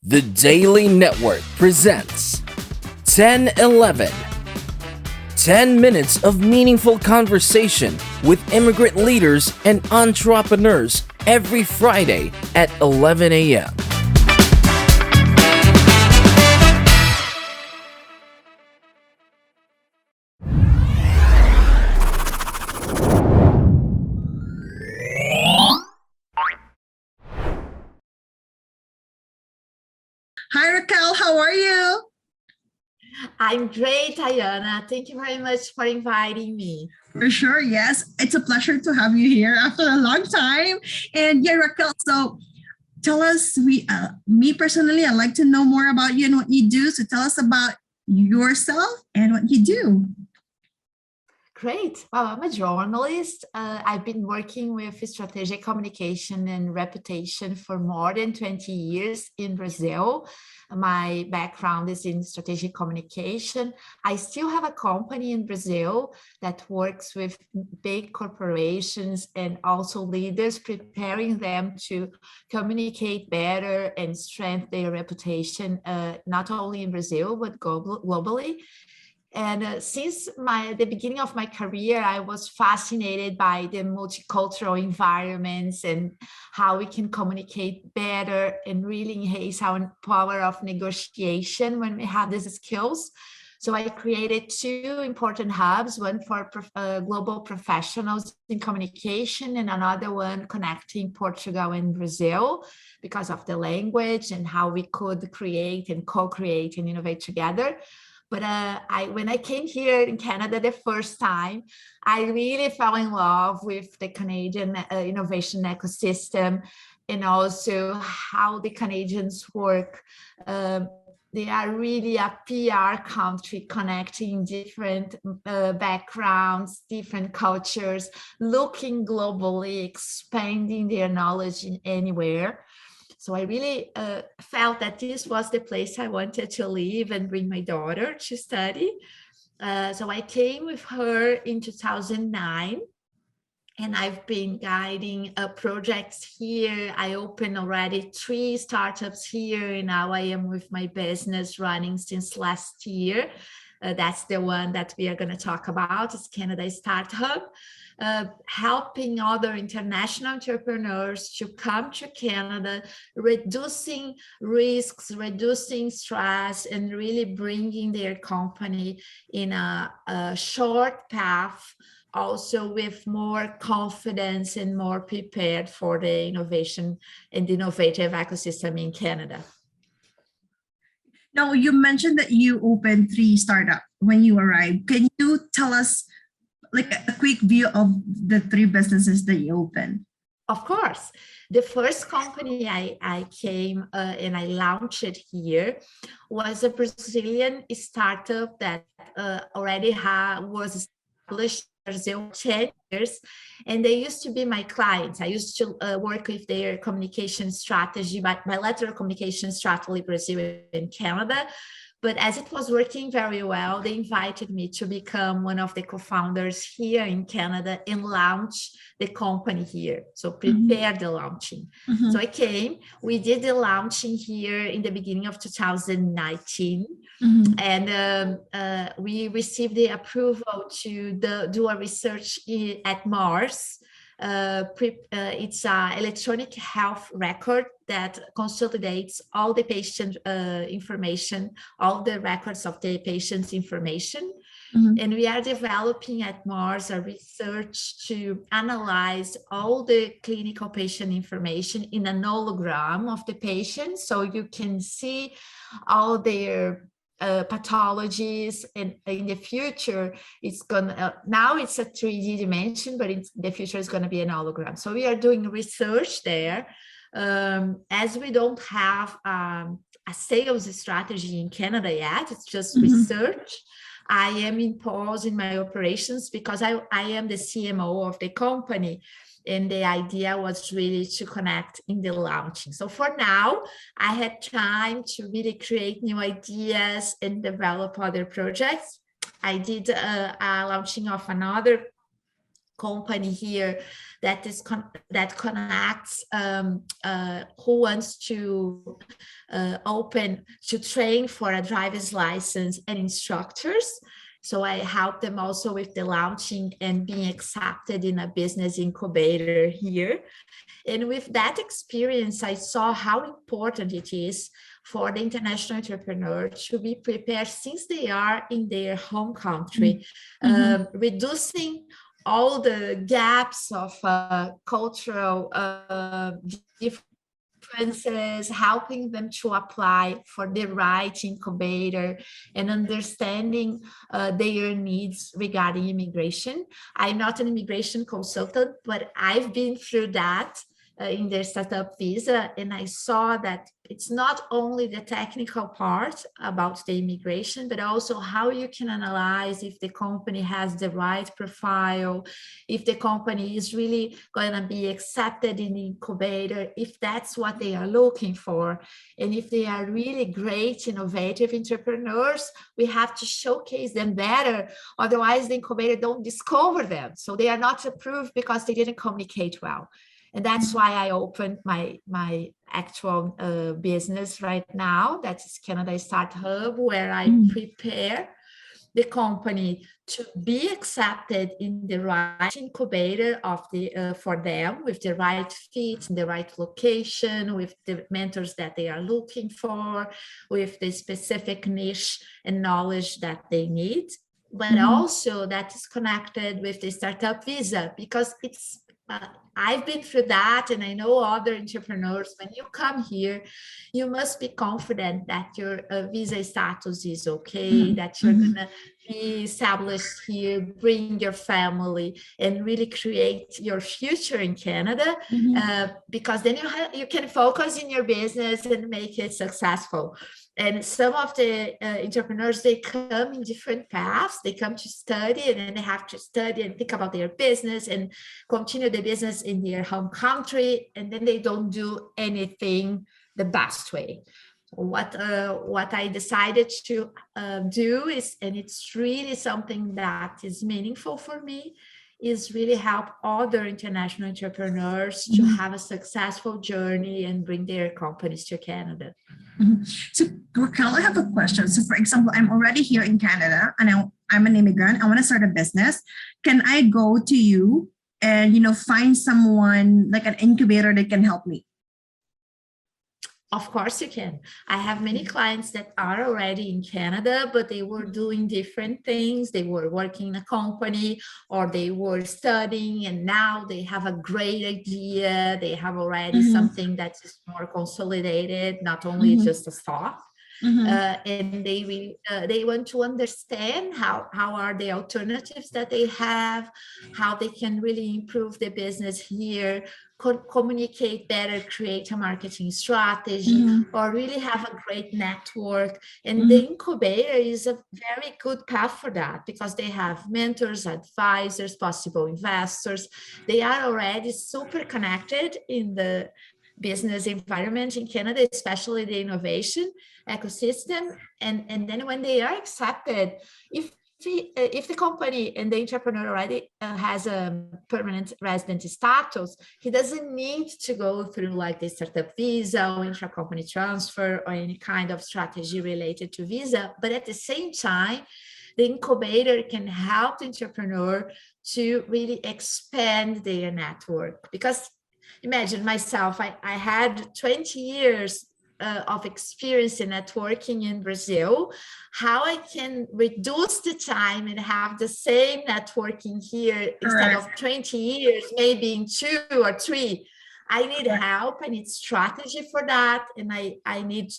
The Daily Network presents 1011. 10 minutes of meaningful conversation with immigrant leaders and entrepreneurs every Friday at 11 a.m. Hi, Racquel. How are you? I'm great, Ayana. Thank you very much for inviting me. For sure, yes. It's a pleasure to have you here after a long time. And yeah, Racquel, so tell us, me personally, I'd like to know more about you and what you do. So tell us about yourself and what you do. Great. Well, I'm a journalist. I've been working with strategic communication and reputation for more than 20 years in Brazil. My background is in strategic communication. I still have a company in Brazil that works with big corporations and also leaders, preparing them to communicate better and strengthen their reputation, not only in Brazil, but globally. And since the beginning of my career, I was fascinated by the multicultural environments and how we can communicate better and really enhance our power of negotiation when we have these skills. So I created two important hubs, one for global professionals in communication and another one connecting Portugal and Brazil because of the language and how we could create and co-create and innovate together. But when I came here in Canada the first time, I really fell in love with the Canadian innovation ecosystem and also how the Canadians work. They are really a PR country connecting different backgrounds, different cultures, looking globally, expanding their knowledge in anywhere. So I really felt that this was the place I wanted to live and bring my daughter to study. So I came with her in 2009, and I've been guiding projects here. I opened already 3 startups here, and now I am with my business running since last year. That's the one that we are going to talk about. It's Canada Startup. Helping other international entrepreneurs to come to Canada, reducing risks, reducing stress, and really bringing their company in a short path, also with more confidence and more prepared for the innovation and innovative ecosystem in Canada. Now, you mentioned that you opened 3 startups when you arrived. Can you tell us like a quick view of the 3 businesses that you opened? Of course. The first company I came and I launched it here was a Brazilian startup that already was established in Brazil 10 years, and they used to be my clients. I used to work with their communication strategy, bilateral communication strategy, Brazil and Canada. But as it was working very well, they invited me to become one of the co-founders here in Canada and launch the company here. So prepare the launching. So I came, we did the launching here in the beginning of 2019. And we received the approval to do a research at Mars. It's an electronic health record that consolidates all the patient information, all the records of the patient's information. And we are developing at Mars a research to analyze all the clinical patient information in an hologram of the patient, so you can see all their pathologies, and in the future it's gonna now it's a 3D dimension, but in the future it's going to be an hologram. So we are doing research there. As we don't have a sales strategy in Canada yet, it's just research. I am in pause in my operations because I am the CMO of the company. And the idea was really to connect in the launching. So for now, I had time to really create new ideas and develop other projects. I did a launching of another company here that is that connects who wants to train for a driver's license and instructors. So I help them also with the launching and being accepted in a business incubator here. And with that experience, I saw how important it is for the international entrepreneur to be prepared since they are in their home country, reducing all the gaps of cultural differences, helping them to apply for the right incubator and understanding their needs regarding immigration. I'm not an immigration consultant, but I've been through that in their startup visa, and I saw that it's not only the technical part about the immigration, but also how you can analyze if the company has the right profile, if the company is really going to be accepted in the incubator, if that's what they are looking for. And if they are really great, innovative entrepreneurs, we have to showcase them better. Otherwise, the incubator don't discover them. So they are not approved because they didn't communicate well. And that's why I opened my actual business right now. That is Canada Start Hub, where I prepare the company to be accepted in the right incubator of the for them, with the right fit, in the right location, with the mentors that they are looking for, with the specific niche and knowledge that they need, but also that is connected with the startup visa, because it's I've been through that, and I know other entrepreneurs. When you come here, you must be confident that your visa status is okay, that you're gonna be established here, bring your family, and really create your future in Canada, because then you can focus in your business and make it successful. And some of the entrepreneurs, they come in different paths. They come to study, and then they have to study and think about their business and continue the business in their home country, and then they don't do anything the best way. What I decided to do is, and it's really something that is meaningful for me, is really help other international entrepreneurs to have a successful journey and bring their companies to Canada. So, Racquel, I have a question. So, for example, I'm already here in Canada and I'm an immigrant. I want to start a business. Can I go to you and, find someone like an incubator that can help me? Of course you can. I have many clients that are already in Canada, but they were doing different things. They were working in a company, or they were studying, and now they have a great idea. They have already something that is more consolidated, not only just a thought. And they want to understand how are the alternatives that they have, how they can really improve the business here, communicate better, create a marketing strategy, or really have a great network. And the incubator is a very good path for that, because they have mentors, advisors, possible investors. They are already super connected in the business environment in Canada, especially the innovation ecosystem. And then when they are accepted, if the company and the entrepreneur already has a permanent resident status, he doesn't need to go through like the startup visa or intra-company transfer or any kind of strategy related to visa. But at the same time, the incubator can help the entrepreneur to really expand their network. Because imagine myself, I had 20 years of experience in networking in Brazil. How I can reduce the time and have the same networking here instead of 20 years, maybe in 2 or 3. I need help, I need strategy for that, and I need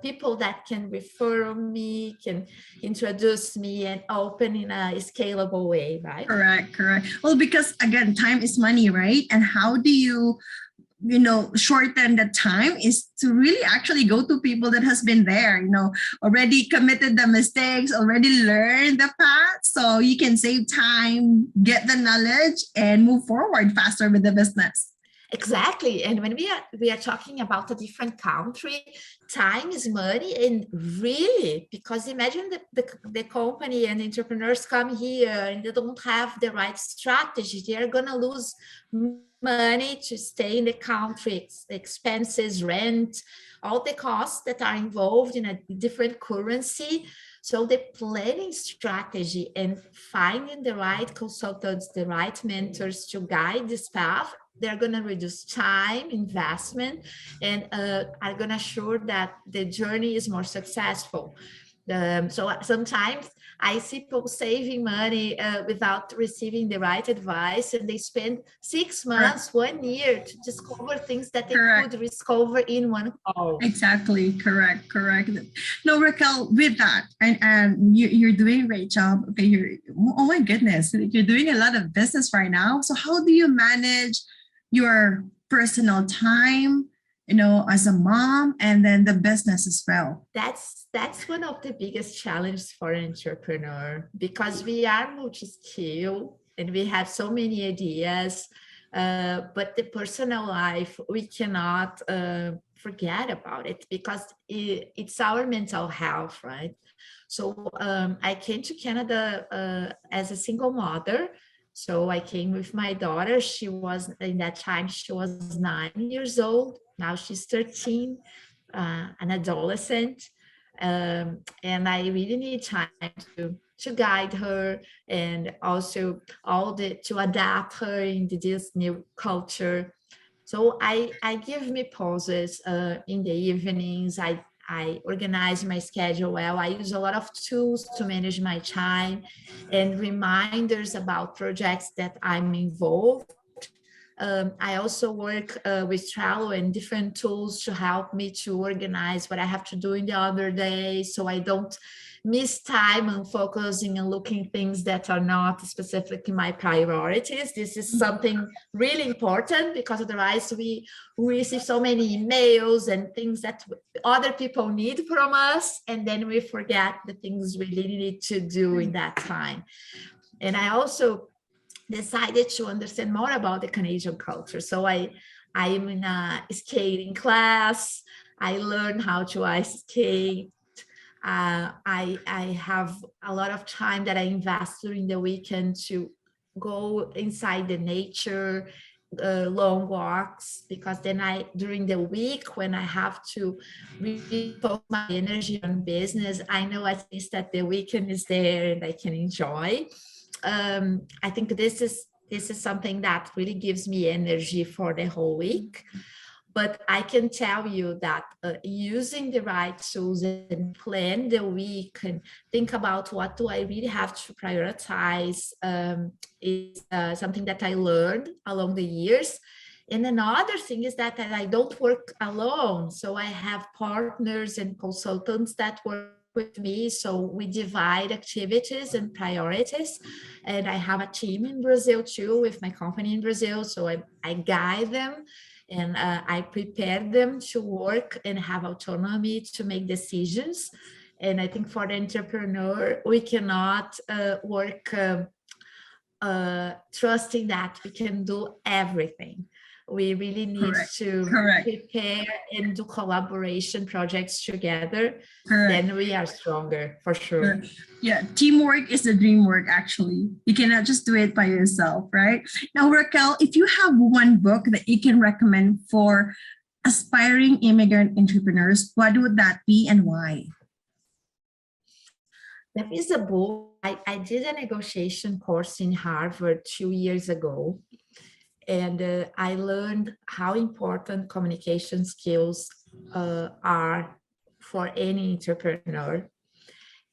people that can refer me, can introduce me, and open in a scalable way, right? Correct. Well, because again, time is money, right? And how do you shorten the time is to really actually go to people that has been there, already committed the mistakes, already learned the path, so you can save time, get the knowledge, and move forward faster with the business. Exactly. And when we are talking about a different country, time is money. And really, because imagine the company and entrepreneurs come here and they don't have the right strategy, they are gonna lose money to stay in the country, expenses, rent, all the costs that are involved in a different currency. So the planning strategy and finding the right consultants, the right mentors to guide this path, they're going to reduce time, investment, and are going to assure that the journey is more successful. So sometimes I see people saving money without receiving the right advice, and they spend 6 months, 1 year to discover things that they Correct. could discover in one call. Exactly. Correct. No, Raquel, with that, and you're doing a great job. Okay, oh my goodness, you're doing a lot of business right now. So how do you manage your personal time, as a mom, and then the business as well? That's one of the biggest challenges for an entrepreneur, because we are multi-skilled and we have so many ideas, but the personal life, we cannot forget about it, because it's our mental health, right? So I came to Canada as a single mother. So I came with my daughter. She was, in that time, she was 9 years old. Now she's 13, an adolescent. And I really need time to guide her, and also to adapt her into this new culture. So I give me pauses in the evenings. I organize my schedule well. I use a lot of tools to manage my time, and reminders about projects that I'm involved. I also work with Trello and different tools to help me to organize what I have to do in the other day, so I don't miss time on focusing and looking things that are not specifically my priorities. This is something really important, because otherwise we receive so many emails and things that other people need from us, and then we forget the things we really need to do in that time. And I also decided to understand more about the Canadian culture. So I am in a skating class. I learned how to ice skate. I have a lot of time that I invest during the weekend to go inside the nature, long walks, because then during the week, when I have to really focus my energy on business, I know at least that the weekend is there and I can enjoy. I think this is something that really gives me energy for the whole week. But I can tell you that using the right tools and plan the week and think about what do I really have to prioritize is something that I learned along the years. And another thing is that I don't work alone. So I have partners and consultants that work with me. So we divide activities and priorities. And I have a team in Brazil too, with my company in Brazil. So I guide them, and I prepare them to work and have autonomy to make decisions. And I think for the entrepreneur, we cannot work trusting that we can do everything. We really need to prepare and do collaboration projects together. Then we are stronger, for sure. Yeah, teamwork is the dream work, actually. You cannot just do it by yourself, right? Now, Raquel, if you have one book that you can recommend for aspiring immigrant entrepreneurs, what would that be and why? There is a book. I did a negotiation course in Harvard 2 years ago, and I learned how important communication skills are for any entrepreneur,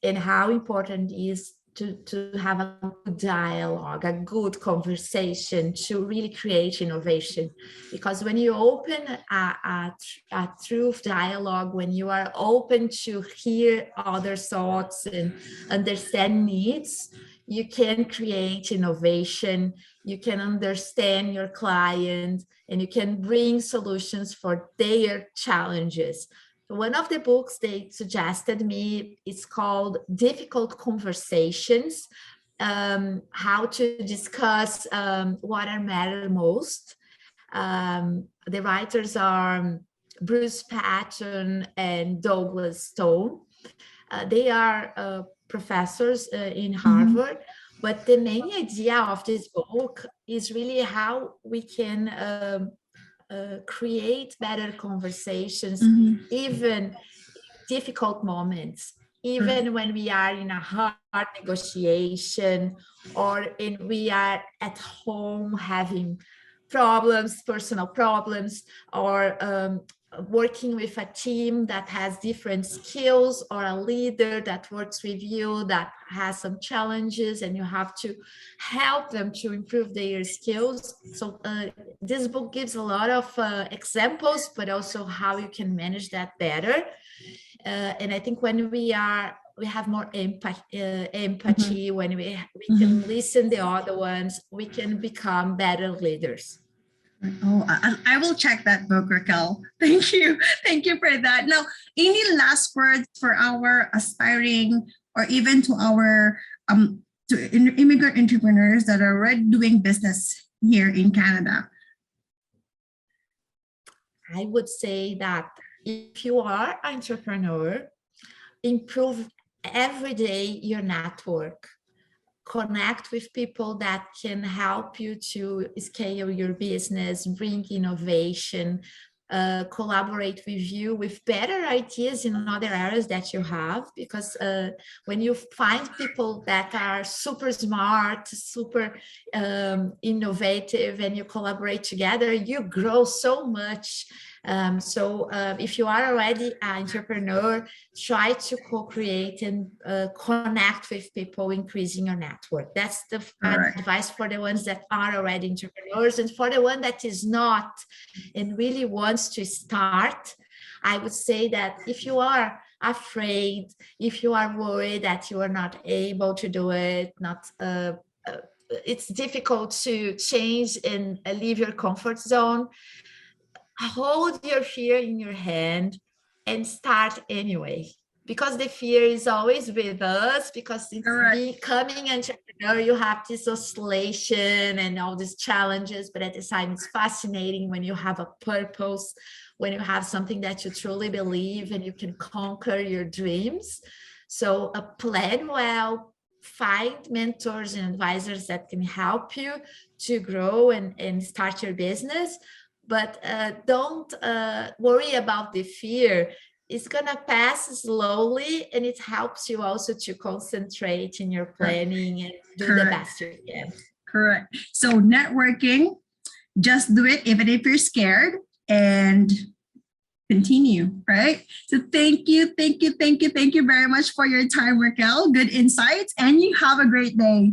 and how important it is to have a good dialogue, a good conversation to really create innovation. Because when you open a true dialogue, when you are open to hear other thoughts and understand needs, you can create innovation, you can understand your client, and you can bring solutions for their challenges. One of the books they suggested me is called Difficult Conversations, how to discuss what matters most. The writers are Bruce Patton and Douglas Stone. They are professors in Harvard, but the main idea of this book is really how we can create better conversations, even difficult moments, even when we are in a hard negotiation, or we are at home having problems, personal problems, or working with a team that has different skills, or a leader that works with you that has some challenges and you have to help them to improve their skills. So this book gives a lot of examples, but also how you can manage that better. And I think when we have more empathy, when we can listen the other ones, we can become better leaders. Oh, I will check that book, Racquel. Thank you. Thank you for that. Now, any last words for our aspiring, or even to our immigrant entrepreneurs that are already doing business here in Canada? I would say that if you are an entrepreneur, improve every day your network. Connect with people that can help you to scale your business, bring innovation, collaborate with you with better ideas in other areas that you have. Because when you find people that are super smart, super innovative, and you collaborate together, you grow so much. So if you are already an entrepreneur, try to co-create and connect with people, increasing your network. That's the advice for the ones that are already entrepreneurs. And for the one that is not and really wants to start, I would say that if you are afraid, if you are worried that you are not able to do it, it's difficult to change and leave your comfort zone, hold your fear in your hand and start anyway, because the fear is always with us, because it's becoming an entrepreneur, you have this oscillation and all these challenges, but at the same time it's fascinating when you have a purpose, when you have something that you truly believe and you can conquer your dreams. So plan well, find mentors and advisors that can help you to grow and start your business. But don't worry about the fear. It's gonna pass slowly, and it helps you also to concentrate in your planning and do the best you can. Correct. So networking, just do it even if you're scared, and continue, right? So thank you very much for your time, Racquel. Good insights, and you have a great day.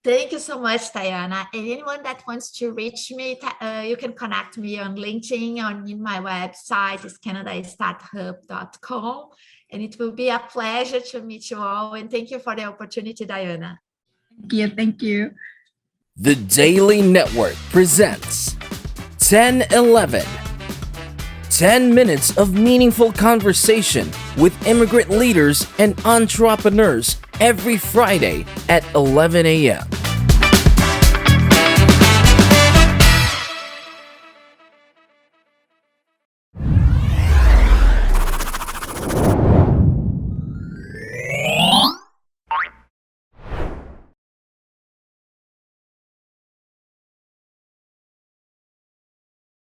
Thank you so much, Diana. And anyone that wants to reach me, you can connect me on LinkedIn, in my website is canadastartup.com. And it will be a pleasure to meet you all. And thank you for the opportunity, Diana. Thank you. The D.A.I.L.Y Network presents 10-11. 10 minutes of meaningful conversation with immigrant leaders and entrepreneurs every Friday at 11 a.m.